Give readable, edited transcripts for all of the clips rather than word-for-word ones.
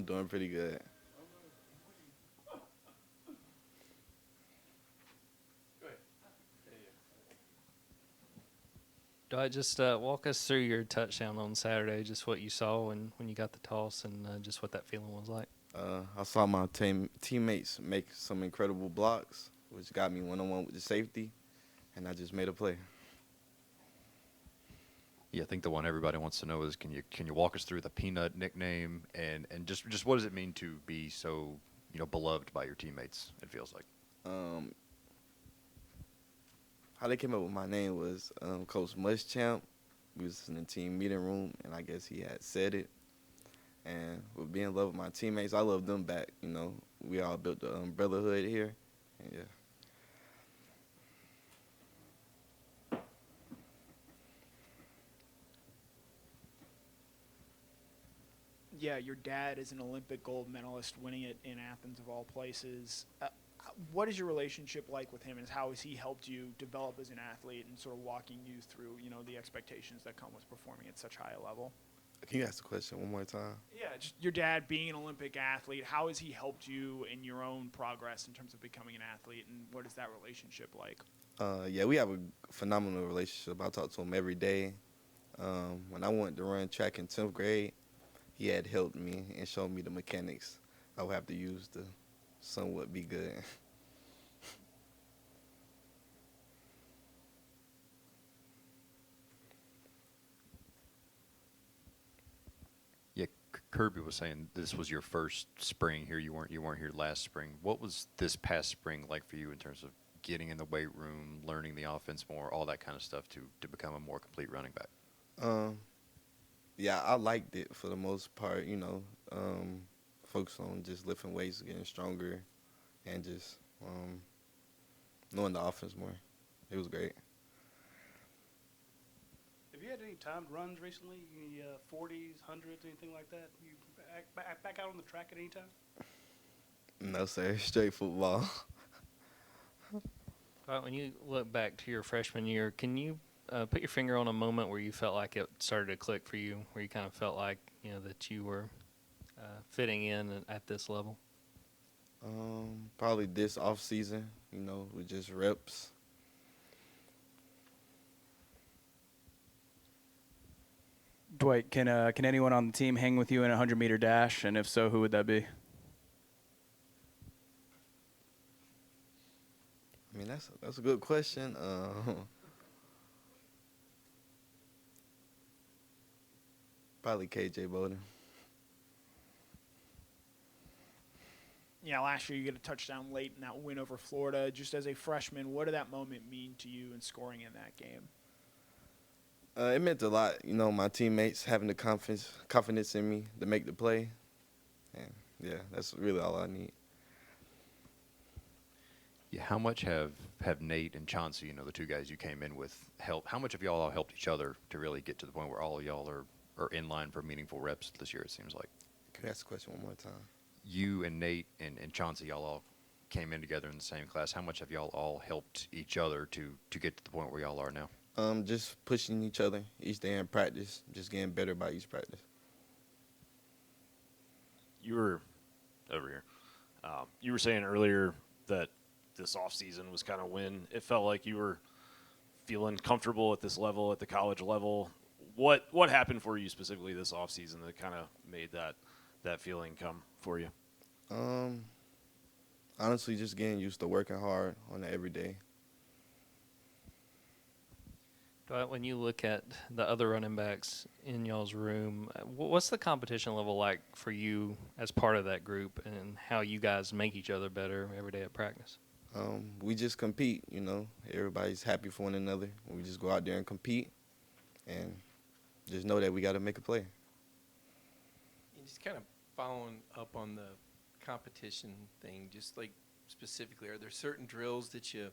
doing pretty good. Dwight, just walk us through your touchdown on Saturday, just what you saw when you got the toss and just what that feeling was like. I saw my teammates make some incredible blocks, which got me one-on-one with the safety, and I just made a play. Yeah, I think the one everybody wants to know is can you walk us through the Peanut nickname and just what does it mean to be so beloved by your teammates? It feels like. Um, how they came up with my name was Coach Muschamp. We was in the team meeting room, and I guess he had said it. And with being in love with my teammates, I love them back. We all built the brotherhood here, and yeah. Yeah, your dad is an Olympic gold medalist, winning it in Athens of all places. What is your relationship like with him, and how has he helped you develop as an athlete and sort of walking you through, the expectations that come with performing at such high a level? Can you ask the question one more time? Yeah, just your dad being an Olympic athlete, how has he helped you in your own progress in terms of becoming an athlete, and what is that relationship like? Yeah, we have a phenomenal relationship. I talk to him every day. When I wanted to run track in 10th grade, he had helped me and showed me the mechanics I would have to use to somewhat be good. Yeah, Kirby was saying this was your first spring here. You weren't here last spring. What was this past spring like for you in terms of getting in the weight room, learning the offense more, all that kind of stuff to become a more complete running back? Yeah, I liked it for the most part. Focus on just lifting weights, getting stronger, and just knowing the offense more. It was great. Have you had any timed runs recently? Any 40s, 100s, anything like that? You back out on the track at any time? No, sir. Straight football. Dwight, when you look back to your freshman year, can you put your finger on a moment where you felt like it started to click for you, where you kind of felt like that you were fitting in at this level? Probably this offseason, with just reps. Dwight, can anyone on the team hang with you in a 100-meter dash? And if so, who would that be? I mean, that's a good question. Probably KJ Bowden. Yeah, last year you get a touchdown late in that win over Florida. Just as a freshman, what did that moment mean to you in scoring in that game? It meant a lot, my teammates having the confidence in me to make the play. And, yeah, that's really all I need. Yeah, how much have Nate and Chauncey, the two guys you came in with, helped? How much have y'all all helped each other to really get to the point where all of y'all are in line for meaningful reps this year, it seems like? Can you ask the question one more time? You and Nate and Chauncey, y'all all came in together in the same class. How much have y'all all helped each other to get to the point where y'all are now? Just pushing each other each day in practice, just getting better by each practice. You were over here. You were saying earlier that this offseason was kind of when it felt like you were feeling comfortable at this level, at the college level. What happened for you specifically this offseason that kind of made that feeling come for you? Honestly, just getting used to working hard on it every day. Dwight, when you look at the other running backs in y'all's room, what's the competition level like for you as part of that group, and how you guys make each other better every day at practice? We just compete, Everybody's happy for one another. We just go out there and compete and just know that we got to make a play. And just kind of following up on the competition thing, just like specifically, are there certain drills that are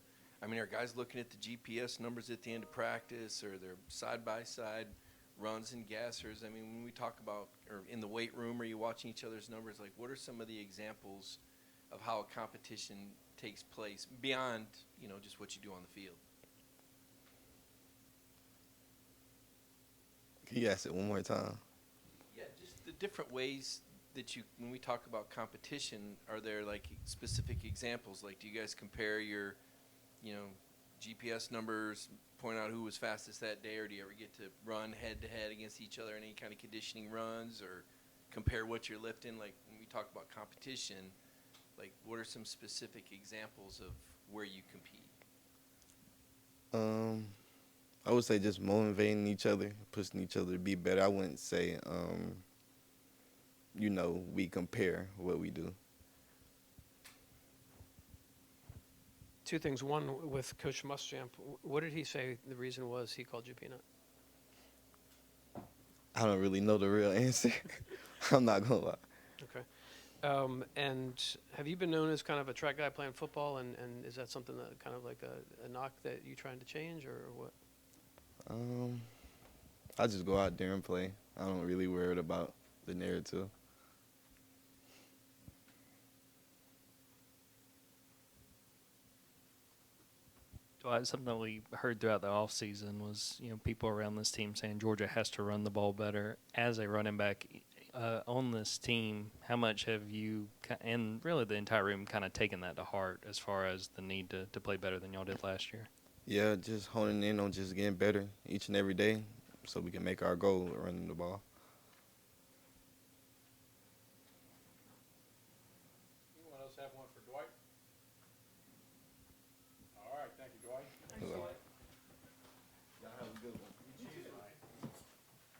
guys looking at the GPS numbers at the end of practice, or they're side-by-side runs and gassers? I mean, when we talk about, or in the weight room, are you watching each other's numbers? Like, what are some of the examples of how a competition takes place beyond, just what you do on the field? Can you ask it one more time? Yeah, just the different ways that you, when we talk about competition, are there like specific examples? Like, do you guys compare your, GPS numbers, point out who was fastest that day, or do you ever get to run head to head against each other in any kind of conditioning runs, or compare what you're lifting? Like, when we talk about competition, like, what are some specific examples of where you compete? I would say just motivating each other, pushing each other to be better. I wouldn't say, we compare what we do. Two things. One, with Coach Muschamp, what did he say the reason was he called you Peanut? I don't really know the real answer. I'm not going to lie. Okay. And have you been known as kind of a track guy playing football, and is that something that kind of like a knock that you trying to change, or what? I just go out there and play. I don't really worry about the narrative. Dwight, something that we heard throughout the offseason was, people around this team saying Georgia has to run the ball better. As a running back on this team, how much have you, and really the entire room, kind of taken that to heart as far as the need to play better than y'all did last year? Yeah, just honing in on just getting better each and every day so we can make our goal of running the ball. Anyone else have one for Dwight? All right, thank you, Dwight. Hello.